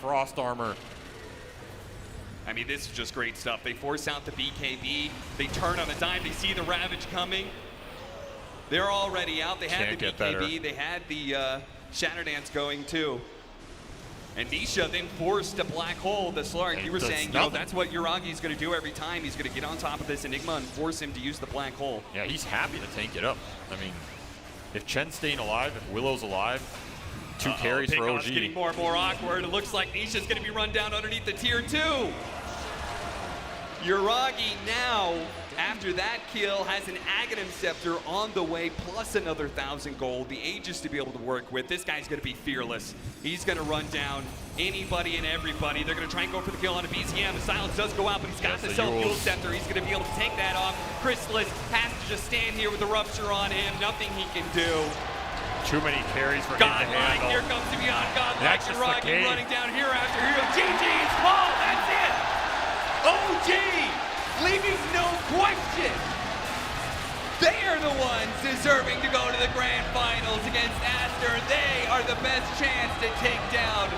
frost armor. I mean, this is just great stuff. They force out the BKB. They turn on a dime. They see the Ravage coming. They're already out. They had the BKB. They had the Shatter Dance going too. And Nisha then forced a black hole. The Slark, you were saying, you know, that's what Yuragi's going to do every time. He's going to get on top of this Enigma and force him to use the black hole. Yeah, he's happy to tank it up. I mean, if Chen's staying alive, if Willow's alive, 2 carries for OG. It's getting more and more awkward. It looks like Nisha's going to be run down underneath the tier 2. Yuragi now, after that kill, has an Aghanim Scepter on the way, plus another 1,000 gold. The Aegis to be able to work with. This guy's going to be fearless. He's going to run down anybody and everybody. They're going to try and go for the kill on a BCM. The silence does go out, but he's got the Self-Fuel Scepter. He's going to be able to take that off. Chrysalis has to just stand here with the Rupture on him. Nothing he can do. Too many carries for him to handle. Here comes the Beyond Godlike. Yuragi running down hero after hero. GG's Paul, that's it! OG, leaving no question. They are the ones deserving to go to the grand finals against Aster. They are the best chance to take down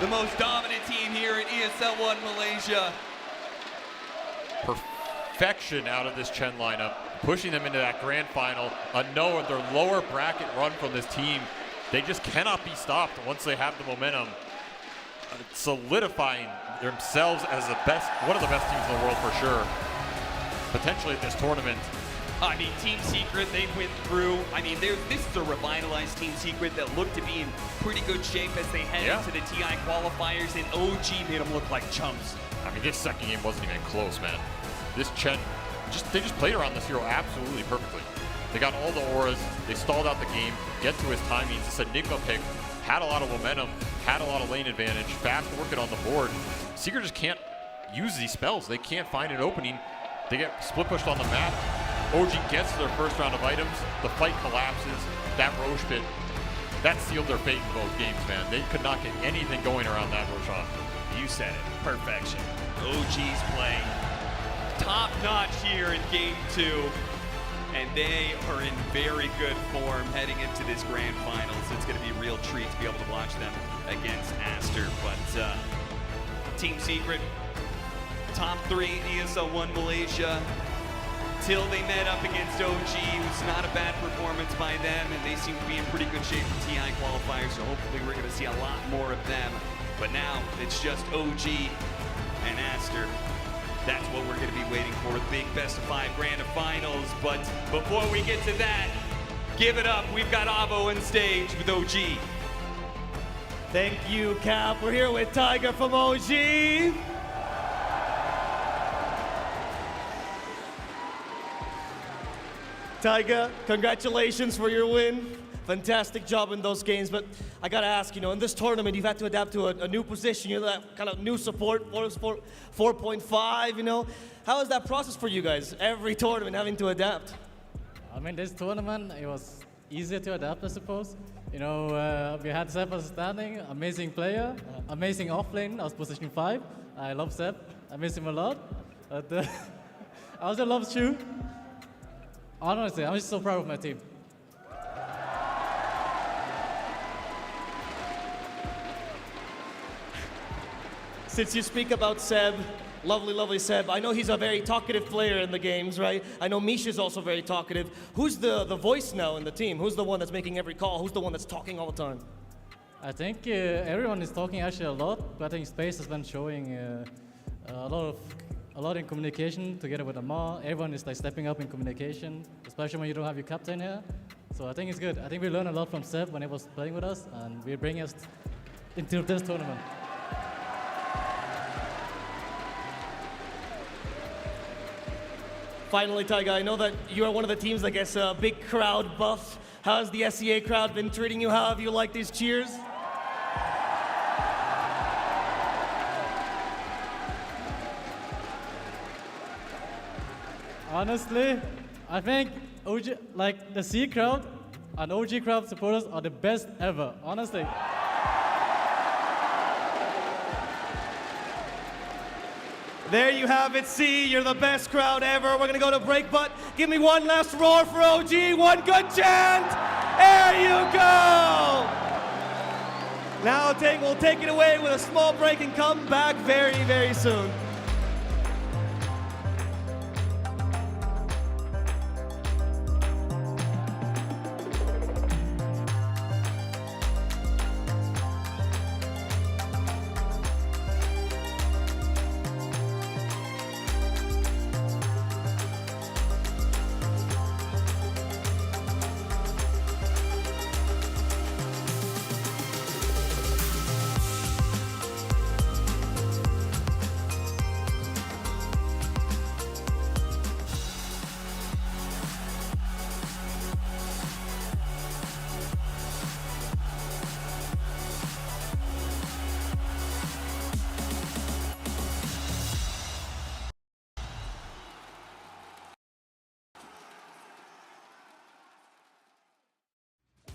the most dominant team here in ESL One Malaysia. Perfection out of this Chen lineup, pushing them into that grand final. Another lower bracket run from this team. They just cannot be stopped once they have the momentum. Solidifying themselves as the best, one of the best teams in the world for sure. Potentially at this tournament. I mean, Team Secret, they went through. I mean, this is a revitalized Team Secret that looked to be in pretty good shape as they head into the TI qualifiers, and OG made them look like chumps. I mean, this second game wasn't even close, man. This Chen, they just played around this hero absolutely perfectly. They got all the auras, they stalled out the game, get to his timings. This Enigma pick had a lot of momentum, had a lot of lane advantage, fast working on the board. Secret just can't use these spells. They can't find an opening. They get split pushed on the map. OG gets their first round of items. The fight collapses. That Roche pit, that sealed their fate in both games, man. They could not get anything going around that Roshan. You said it. Perfection. OG's playing top notch here in game 2. And they are in very good form heading into this grand finals. It's going to be a real treat to be able to watch them against Aster. But Team Secret, top 3 ESL One Malaysia. Till they met up against OG, it was not a bad performance by them, and they seem to be in pretty good shape for TI qualifiers, so hopefully we're going to see a lot more of them. But now it's just OG and Aster. That's what we're going to be waiting for, the big best of 5 grand of finals. But before we get to that, give it up. We've got Avo on stage with OG. Thank you, Cap. We're here with Tiger from OG. Tiger, congratulations for your win. Fantastic job in those games, but I gotta ask, you know, in this tournament, you've had to adapt to a new position, you know, that kind of new support, 4.5, you know. How is that process for you guys, every tournament having to adapt? I mean, this tournament, it was easier to adapt, I suppose. You know, we had Seb as standing, amazing player, amazing offlane, I was position 5. I love Seb, I miss him a lot. But I also love Shu. Honestly, I'm just so proud of my team. Since you speak about Seb, lovely Seb, I know he's a very talkative player in the games, right? I know Misha's also very talkative. Who's the voice now in the team? Who's the one that's making every call? Who's the one that's talking all the time? I think everyone is talking actually a lot, but I think Space has been showing a lot in communication together with Amar. Everyone is like stepping up in communication, especially when you don't have your captain here. So I think it's good. I think we learned a lot from Seb when he was playing with us, and we bring us into this tournament. Finally, Taiga, I know that you are one of the teams that gets a big crowd buff. How has the SEA crowd been treating you? How have you liked these cheers? Honestly, I think OG, like the C crowd and OG crowd supporters are the best ever, honestly. There you have it, C. You're the best crowd ever. We're gonna go to break, but give me one last roar for OG. One good chant. There you go. Now we'll take it away with a small break and come back very, very soon.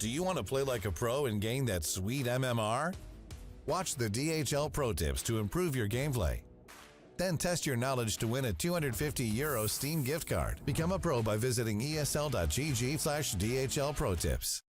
Do you want to play like a pro and gain that sweet MMR? Watch the DHL Pro Tips to improve your gameplay. Then test your knowledge to win a €250 Steam gift card. Become a pro by visiting esl.gg/DHL Pro Tips.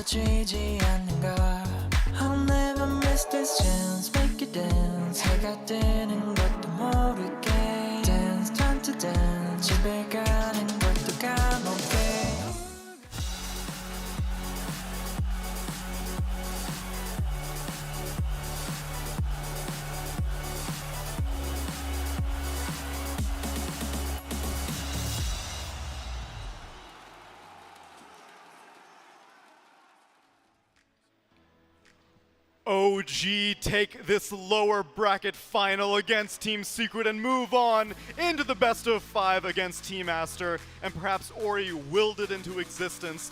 지지 않는 걸 I'll never miss this chance Make you dance 해가 뜨는 것도 모르게 Dance time to dance 집에 가는 것도 까먹게 OG take this lower bracket final against Team Secret and move on into the best of 5 against Team Aster, and perhaps Ori willed it into existence.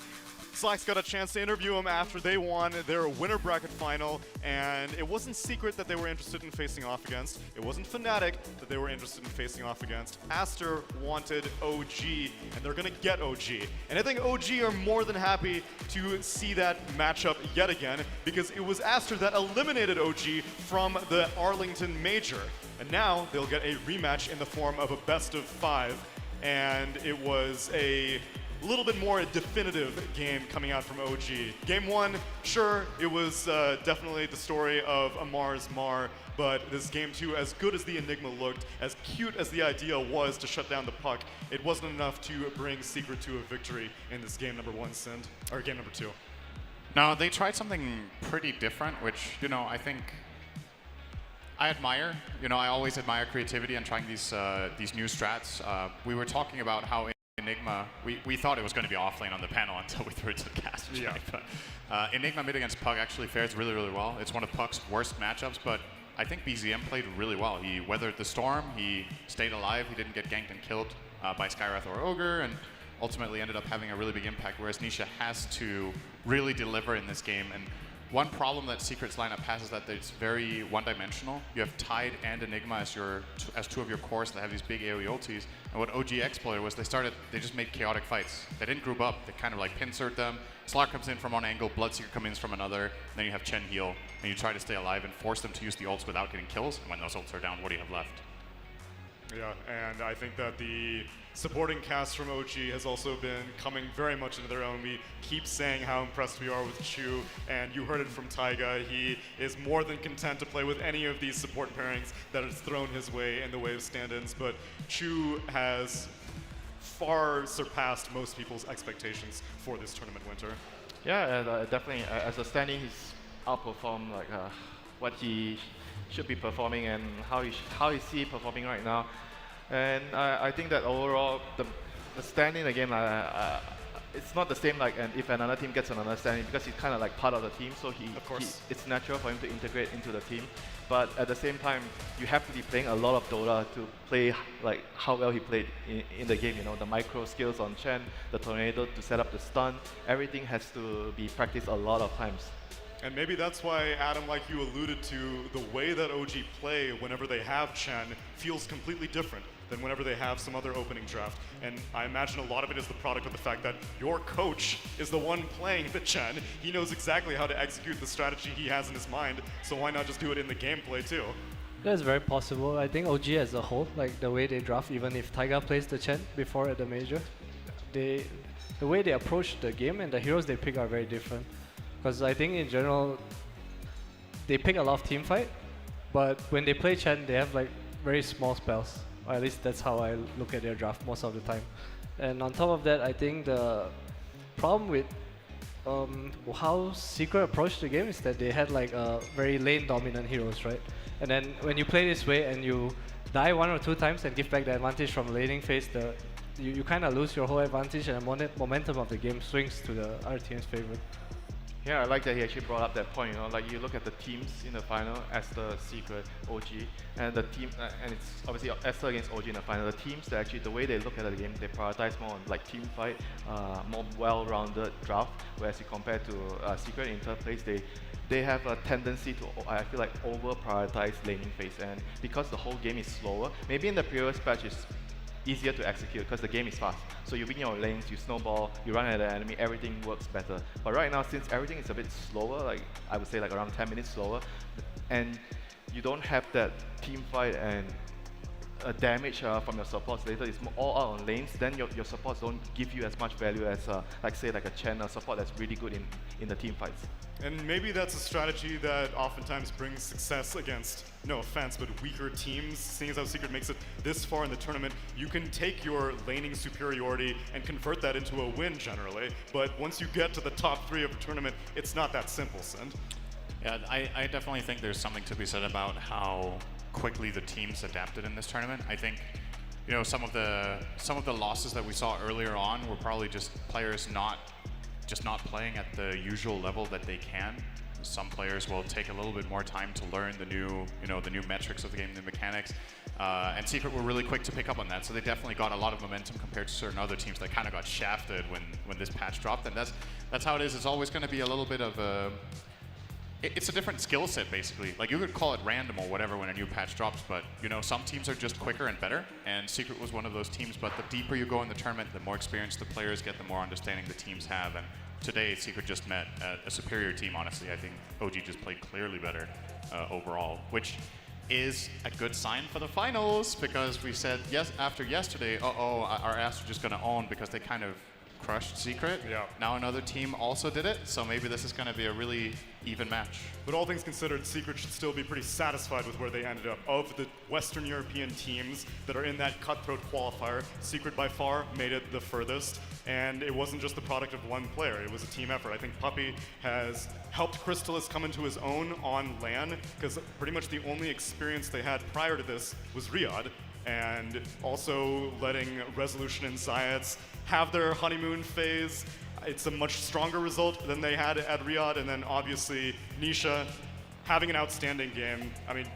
Slack's got a chance to interview him after they won their winner bracket final, and it wasn't Secret that they were interested in facing off against. It wasn't Fnatic that they were interested in facing off against. Aster wanted OG, and they're gonna get OG. And I think OG are more than happy to see that matchup yet again, because it was Aster that eliminated OG from the Arlington Major. And now they'll get a rematch in the form of a best of 5, and it was a little bit more definitive game coming out from OG. Game 1, sure, it was definitely the story of Amar's Mar, but this Game 2, as good as the Enigma looked, as cute as the idea was to shut down the puck, it wasn't enough to bring Secret to a victory in this game number 1, Sind, or game number 2. No, they tried something pretty different, which, you know, I think I admire. You know, I always admire creativity and trying these new strats. We were talking about how Enigma, we thought it was going to be offlane on the panel until we threw it to the cast. Yeah. But Enigma mid against Puck actually fares really, really well. It's one of Puck's worst matchups, but I think BZM played really well. He weathered the storm, he stayed alive, he didn't get ganked and killed by Skywrath or Ogre, and ultimately ended up having a really big impact, whereas Nisha has to really deliver in this game. And one problem that Secret's lineup has is that it's very one-dimensional. You have Tide and Enigma as two of your cores that have these big AoE ultis. And what OG exploited was they just made chaotic fights. They didn't group up. They kind of like pincered them. Slark comes in from one angle, Bloodseeker comes in from another, and then you have Chen heal, and you try to stay alive and force them to use the ults without getting kills. And when those ults are down, what do you have left? Yeah, and I think that the supporting cast from OG has also been coming very much into their own. We keep saying how impressed we are with Chu, and you heard it from Taiga. He is more than content to play with any of these support pairings that is thrown his way in the way of stand-ins, but Chu has far surpassed most people's expectations for this tournament winter. Yeah, and definitely as a standing, he's outperformed like what he should be performing and how is he performing right now. And I think that overall the standing in the game, it's not the same like if another team gets another standing, because he's kind of like part of the team, so it's natural for him to integrate into the team. But at the same time, you have to be playing a lot of Dota to play like how well he played in the game. You know, the micro skills on Chen, the tornado to set up the stun, everything has to be practiced a lot of times. And maybe that's why, Adam, like you alluded to, the way that OG play whenever they have Chen feels completely different than whenever they have some other opening draft. And I imagine a lot of it is the product of the fact that your coach is the one playing the Chen. He knows exactly how to execute the strategy he has in his mind, so why not just do it in the gameplay too? That's very possible. I think OG as a whole, like the way they draft, even if Taiga plays the Chen before at the major, the way they approach the game and the heroes they pick are very different. Because I think in general, they pick a lot of team fight, but when they play Chen, they have like very small spells. Or at least that's how I look at their draft most of the time. And on top of that, I think the problem with how Secret approached the game is that they had like very lane dominant heroes, right? And then when you play this way and you die 1 or 2 times and give back the advantage from the laning phase, you kind of lose your whole advantage, and the momentum of the game swings to the other team's favor. Yeah, I like that he actually brought up that point. You know, like you look at the teams in the final, Aster, Secret, OG, and the team, and it's obviously Aster against OG in the final. The teams that actually, the way they look at the game, they prioritize more on like team fight, more well-rounded draft. Whereas you compare to Secret in third place, they have a tendency to, I feel like, over-prioritize laning phase. And because the whole game is slower, maybe in the previous patch it's easier to execute because the game is fast. So you win your lanes, you snowball, you run at the enemy, everything works better. But right now, since everything is a bit slower, like I would say like around 10 minutes slower, and you don't have that team fight and damage from your supports later, it's all out on lanes, then your supports don't give you as much value as like say like a Chen, a support that's really good in the team fights. And maybe that's a strategy that oftentimes brings success against, no offense, but weaker teams. Seeing as how Secret makes it this far in the tournament, you can take your laning superiority and convert that into a win generally. But once you get to the top 3 of the tournament, it's not that simple, Sind. Yeah, I definitely think there's something to be said about how quickly the teams adapted in this tournament. I think, some of the losses that we saw earlier on were probably just players not just not playing at the usual level that they can. Some players will take a little bit more time to learn the new, the new metrics of the game, the mechanics. And Secret were really quick to pick up on that, so they definitely got a lot of momentum compared to certain other teams that kind of got shafted when this patch dropped. And that's how it is. It's always going to be a little bit of a... It's a different skill set, basically. Like, you could call it random or whatever when a new patch drops, but, some teams are just quicker and better, and Secret was one of those teams. But the deeper you go in the tournament, the more experience the players get, the more understanding the teams have. And today, Secret just met a superior team, honestly. I think OG just played clearly better overall, which is a good sign for the finals, because we said, yes, after yesterday, our ass are just going to own because they kind of crushed Secret. Yeah. Now another team also did it, so maybe this is going to be a really even match. But all things considered, Secret should still be pretty satisfied with where they ended up. Of the Western European teams that are in that cutthroat qualifier, Secret by far made it the furthest. And it wasn't just the product of one player, it was a team effort. I think Puppy has helped Crystalis come into his own on LAN, because pretty much the only experience they had prior to this was Riyadh, and also letting Resolution and Zayats have their honeymoon phase. It's a much stronger result than they had at Riyadh, and then obviously Nisha having an outstanding game. I mean,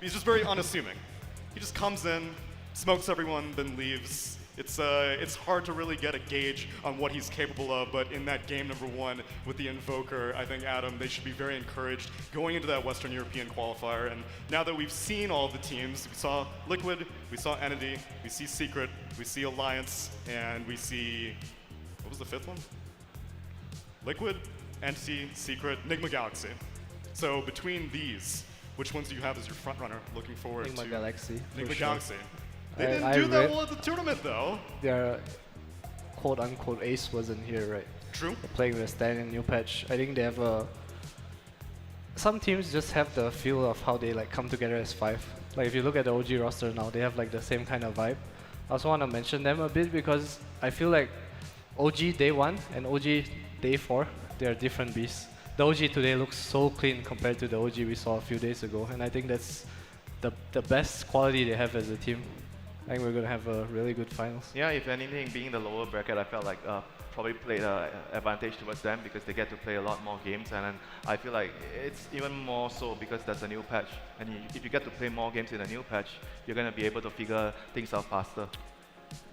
he's just very unassuming. He just comes in, smokes everyone, then leaves. It's hard to really get a gauge on what he's capable of, but in that game number 1 with the Invoker, I think, Adam, they should be very encouraged going into that Western European qualifier. And now that we've seen all the teams, we saw Liquid, we saw Entity, we see Secret, we see Alliance, and we see, what was the 5th one? Liquid, Entity, Secret, Nigma Galaxy. So between these, which ones do you have as your front runner looking forward to? Nigma Galaxy. Nigma sure. Galaxy. They didn't do that well at the tournament, though. Their quote-unquote ace wasn't here, right? True. They're playing with Stan in new patch. I think they have a... Some teams just have the feel of how they come together as 5. Like, if you look at the OG roster now, they have the same kind of vibe. I also want to mention them a bit because I feel like OG Day 1 and OG Day 4, they're different beasts. The OG today looks so clean compared to the OG we saw a few days ago, and I think that's the best quality they have as a team. I think we're going to have a really good finals. Yeah, if anything, being the lower bracket, I felt like probably played an advantage towards them because they get to play a lot more games, and then I feel like it's even more so because there's a new patch. And if you get to play more games in a new patch, you're going to be able to figure things out faster.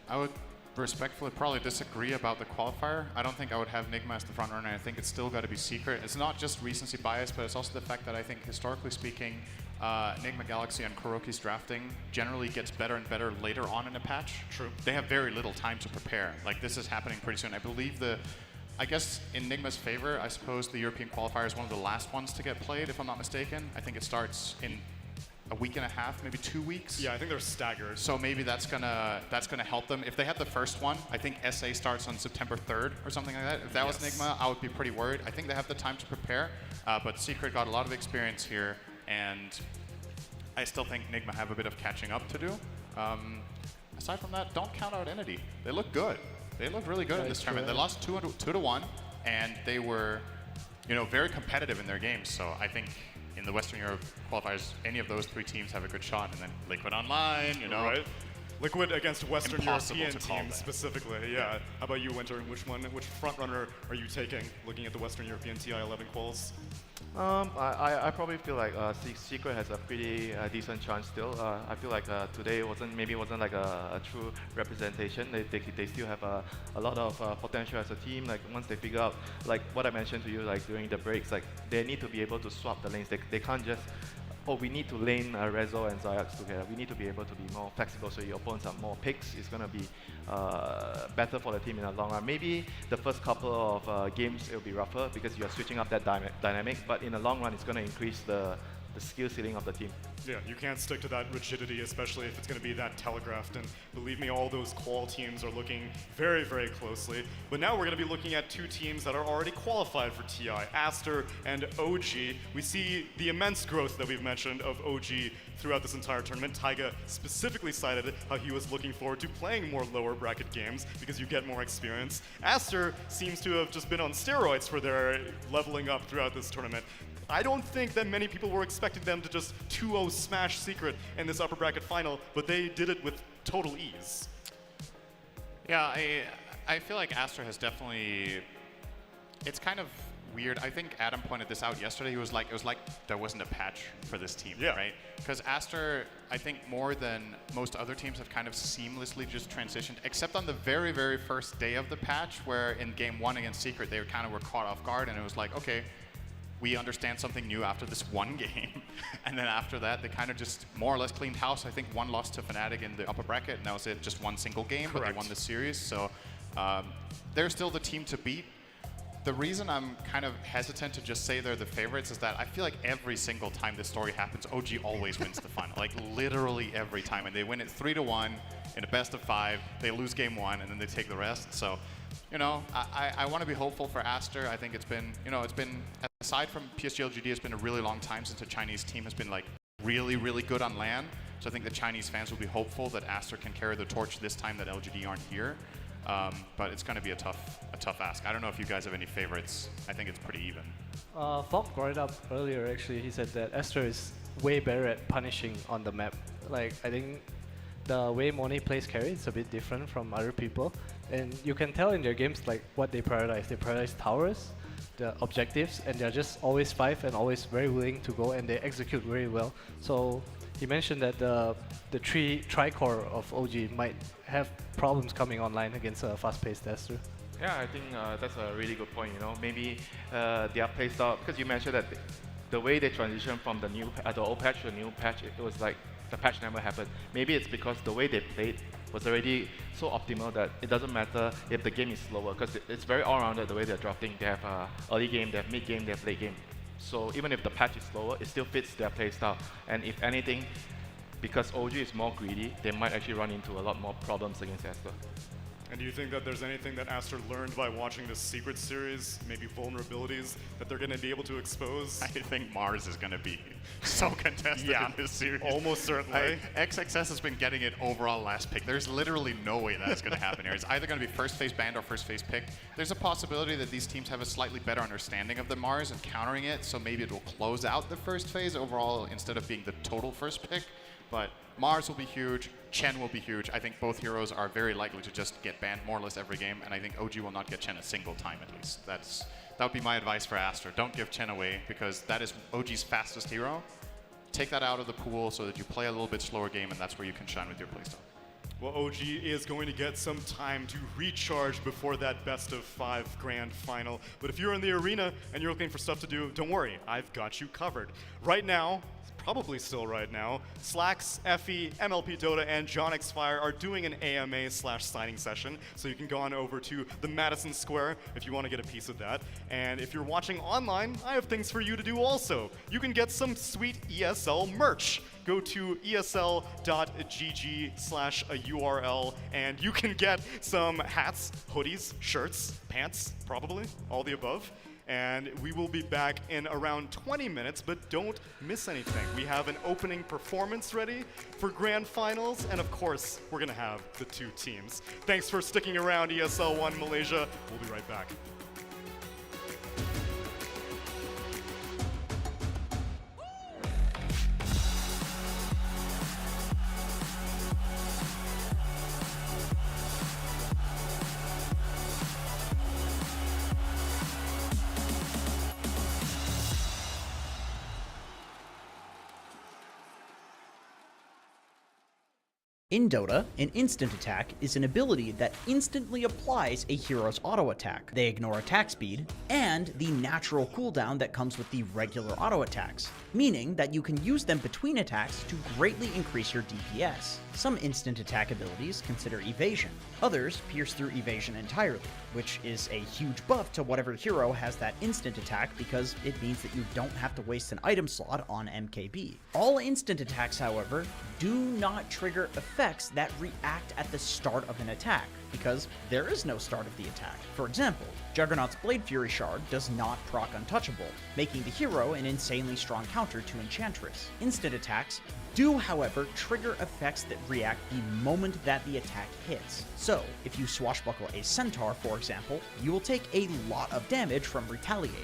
I would respectfully probably disagree about the qualifier. I don't think I would have Nigma as the front runner. I think it's still got to be Secret. It's not just recency bias, but it's also the fact that I think historically speaking, Nigma Galaxy and Kuroki's drafting generally gets better and better later on in a patch. True. They have very little time to prepare. Like, this is happening pretty soon. I believe I guess in Nigma's favor, I suppose the European qualifier is one of the last ones to get played, if I'm not mistaken. I think it starts in a week and a half, maybe 2 weeks. Yeah, I think they're staggered. So maybe that's gonna help them. If they had the first one, I think SA starts on September 3rd or something like that. If that was Nigma, I would be pretty worried. I think they have the time to prepare, but Secret got a lot of experience here, and I still think Nigma have a bit of catching up to do. Aside from that, don't count out Entity. They look good. They look really good in this tournament. They lost 2-1, and they were, very competitive in their games. So I think in the Western Europe qualifiers, any of those 3 teams have a good shot. And then Liquid Online, Right. Liquid against Western Impossible European to call teams that. specifically, yeah. How about you, Winter? Which front runner are you taking, looking at the Western European TI-11 quals? I probably feel like Secret has a pretty decent chance still. I feel like today wasn't like a true representation. They still have a lot of potential as a team. Like, once they figure out, like what I mentioned to you, like during the breaks, like they need to be able to swap the lanes. They can't just, we need to lane Rezo and Zayax together. We need to be able to be more flexible so your opponents are more picks. It's going to be better for the team in the long run. Maybe the first couple of games it will be rougher because you are switching up that dynamic, but in the long run it's going to increase the skill ceiling of the team. Yeah, you can't stick to that rigidity, especially if it's going to be that telegraphed. And believe me, all those qual teams are looking very, very closely. But now we're going to be looking at 2 teams that are already qualified for TI, Aster and OG. We see the immense growth that we've mentioned of OG throughout this entire tournament. Taiga specifically cited how he was looking forward to playing more lower bracket games because you get more experience. Aster seems to have just been on steroids for their leveling up throughout this tournament. I don't think that many people were expecting them to just 2-0 smash Secret in this upper bracket final, but they did it with total ease. Yeah, I feel like Aster has definitely It's kind of weird. I think Adam pointed this out yesterday. He was like, it was like there wasn't a patch for this team, right? Because Aster, I think more than most other teams, have kind of seamlessly just transitioned, except on the very, very first day of the patch, where in game 1 against Secret, they kind of were caught off guard, and it was like, okay, we understand something new after this one game. And then after that, they kind of just more or less cleaned house. I think one loss to Fnatic in the upper bracket, and that was it, just one single game, but they won the series. So they're still the team to beat. The reason I'm kind of hesitant to just say they're the favorites is that I feel like every single time this story happens, OG always wins the final. Like literally every time. And they win it 3-1 in a best of 5. They lose game 1 and then they take the rest. So, you know, I want to be hopeful for Aster. I think it's been, you know, it's been, aside from PSG LGD, it's been a really long time since a Chinese team has been like really, really good on LAN. So I think the Chinese fans will be hopeful that Aster can carry the torch this time that LGD aren't here. But it's going to be a tough ask. I don't know if you guys have any favorites. I think it's pretty even. Fob brought it up earlier, actually. He said that Aster is way better at punishing on the map. Like, I think the way Monet plays carry is a bit different from other people. And you can tell in their games like what they prioritize. They prioritize towers, the objectives, and they're just always 5 and always very willing to go, and they execute very well. So he mentioned that the tri-core of OG might have problems coming online against a fast-paced Aster. Yeah, I think that's a really good point. You know, maybe their playstyle, because you mentioned that the way they transition from the old patch to the new patch, it was like the patch never happened. Maybe it's because the way they played was already so optimal that it doesn't matter if the game is slower, because it's very all-rounded the way they're drafting. They have early game, they have mid game, they have late game. So even if the patch is slower, it still fits their playstyle. And if anything, because OG is more greedy, they might actually run into a lot more problems against Aster. And do you think that there's anything that Aster learned by watching this Secret series, maybe vulnerabilities that they're going to be able to expose? I think Mars is going to be so contested in this series. Almost certainly. XXS has been getting it overall last pick. There's literally no way that's going to happen here. It's either going to be first phase banned or first phase picked. There's a possibility that these teams have a slightly better understanding of the Mars and countering it, so maybe it will close out the first phase overall instead of being the total first pick. But Mars will be huge, Chen will be huge. I think both heroes are very likely to just get banned more or less every game, and I think OG will not get Chen a single time at least. That would be my advice for Aster. Don't give Chen away, because that is OG's fastest hero. Take that out of the pool so that you play a little bit slower game, and that's where you can shine with your playstyle. Well, OG is going to get some time to recharge before that best of 5 grand final. But if you're in the arena and you're looking for stuff to do, don't worry, I've got you covered. Right now, probably still right now, Slacks, Effie, MLP Dota, and John X Fire are doing an AMA/signing session, so you can go on over to the Madison Square if you want to get a piece of that. And if you're watching online, I have things for you to do also. You can get some sweet ESL merch. Go to esl.gg/URL and you can get some hats, hoodies, shirts, pants, probably, all the above. And we will be back in around 20 minutes, but don't miss anything. We have an opening performance ready for Grand Finals, and of course, we're gonna have the 2 teams. Thanks for sticking around, ESL One Malaysia. We'll be right back. In Dota, an instant attack is an ability that instantly applies a hero's auto attack. They ignore attack speed and the natural cooldown that comes with the regular auto attacks, meaning that you can use them between attacks to greatly increase your DPS. Some instant attack abilities consider evasion, others pierce through evasion entirely, which is a huge buff to whatever hero has that instant attack because it means that you don't have to waste an item slot on MKB. All instant attacks, however, do not trigger effects that react at the start of an attack, because there is no start of the attack. For example, Juggernaut's Blade Fury Shard does not proc Untouchable, making the hero an insanely strong counter to Enchantress. Instant attacks do, however, trigger effects that react the moment that the attack hits. So, if you swashbuckle a Centaur, for example, you will take a lot of damage from Retaliate.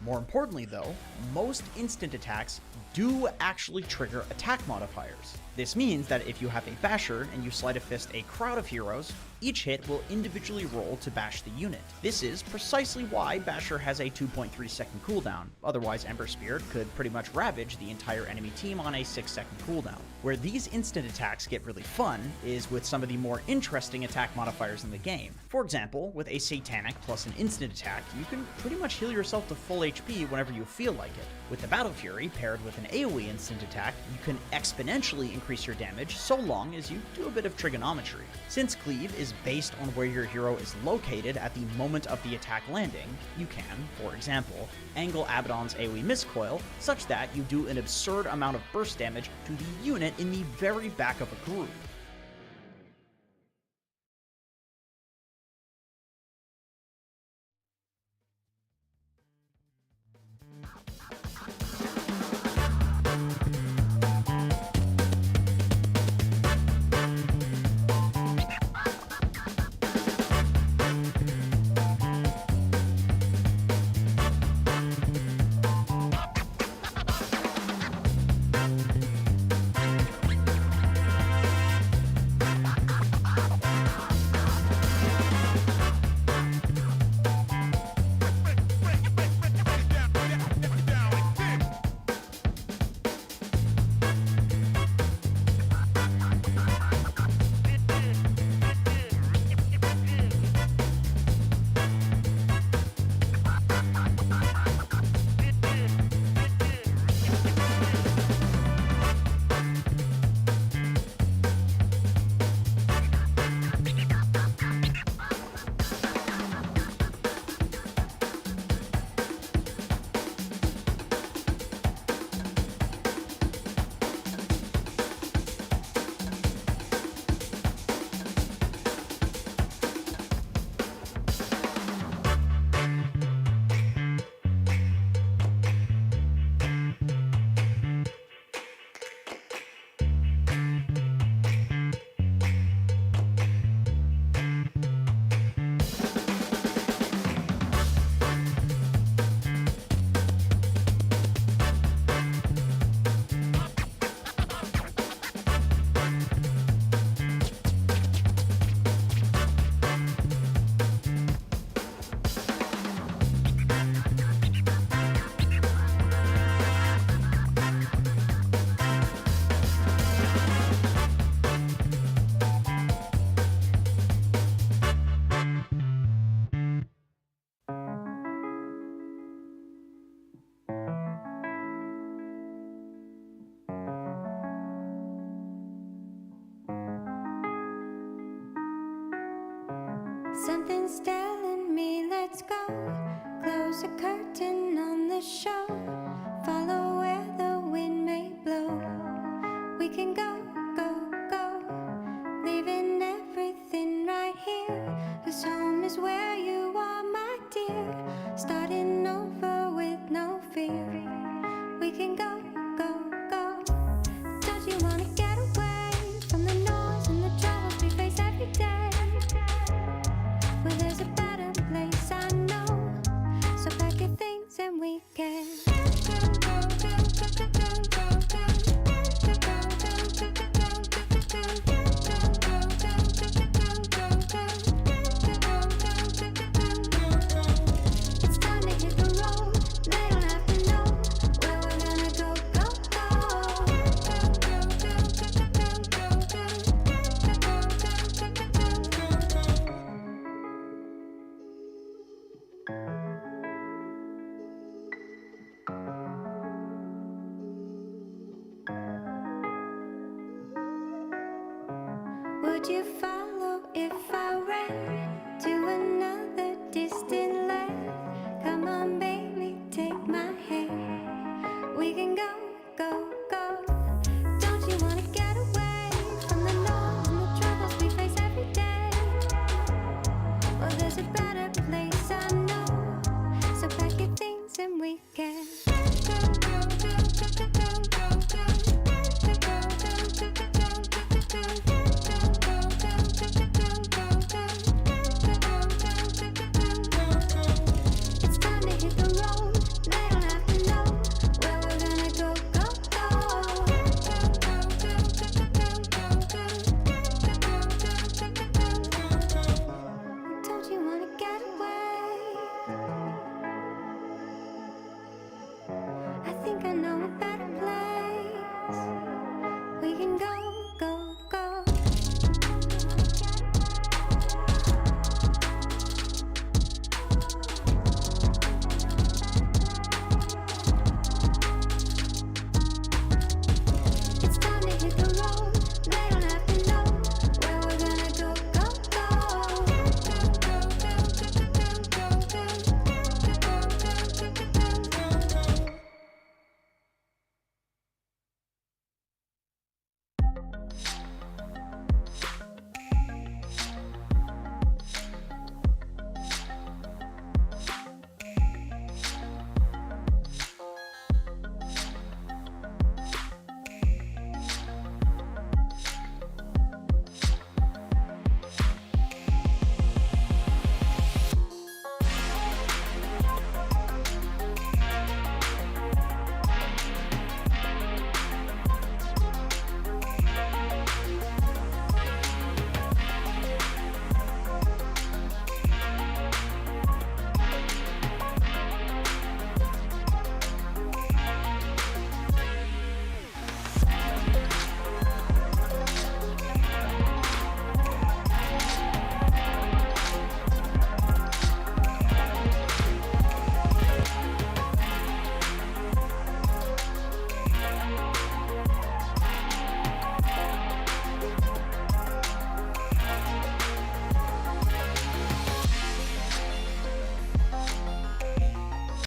More importantly though, most instant attacks do actually trigger attack modifiers. This means that if you have a Basher and you Sleight of Fist a crowd of heroes, Each hit will individually roll to bash the unit. This is precisely why Basher has a 2.3 second cooldown, otherwise Ember Spirit could pretty much ravage the entire enemy team on a 6 second cooldown. Where these instant attacks get really fun is with some of the more interesting attack modifiers in the game. For example, with a Satanic plus an instant attack, you can pretty much heal yourself to full HP whenever you feel like it. With the Battle Fury paired with an AoE instant attack, you can exponentially increase your damage so long as you do a bit of trigonometry. Since Cleave is based on where your hero is located at the moment of the attack landing, you can, for example, angle Abaddon's AoE miscoil such that you do an absurd amount of burst damage to the unit in the very back of a group. Something's telling me let's go. Close the curtain on the show. Follow where the wind may blow. We can go, go, go. Leaving everything right here. 'Cause home is where you are, my dear. Starting over with no fear. We can go, go, go. Don't you wanna get away from the noise and the troubles we face every day? Well, there's a better place, I know. So pack your things and we can It's time to hit the road. They don't have to know where we're gonna go, go, Would you follow if I ran?